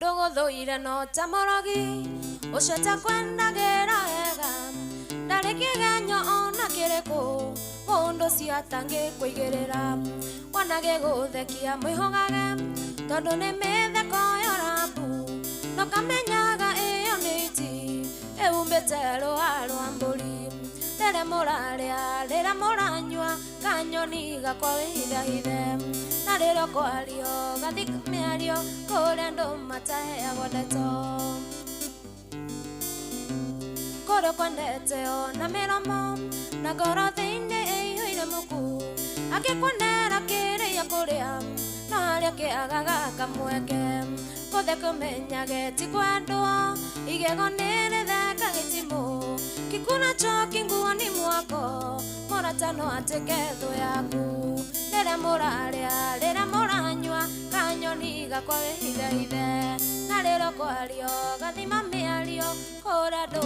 Ndũgũthũire no ta mũrogi ũcio ta kwendagĩra wega ndarĩ kĩgenyo ona kĩrĩkũ mũndũ ũcio atangĩkũigĩrĩra wona gĩgũthekia mwĩhũgage tondũ nĩ mĩtheko ya rabu no kamenyaga ĩyo nĩ iti ĩumbĩte rũa rwa mbũri rĩrĩa mũrarĩa rĩrĩa mũranyua kanyoni gakwa wĩhithahithe na rĩrĩa kwario gathika mĩario kũrĩa andũ mataheagwo ndeto kũrĩa kwendete ona mĩromo na ngoro thĩinĩ ĩihũire mũku agĩkũnera kĩrĩa kũrĩa no harĩa kĩagaga kamweke gũthe kũmenyage ti kwendwo igego nĩrĩtheka gĩtimũ kikuna choki nguoni mwako mũrata no atĩke thũ yaku rĩrĩa mũrarĩa rĩrĩa mũranyua kanyoni gakwa wĩhithahithe na rĩrĩa kwario gathima mĩario kũrĩa andũ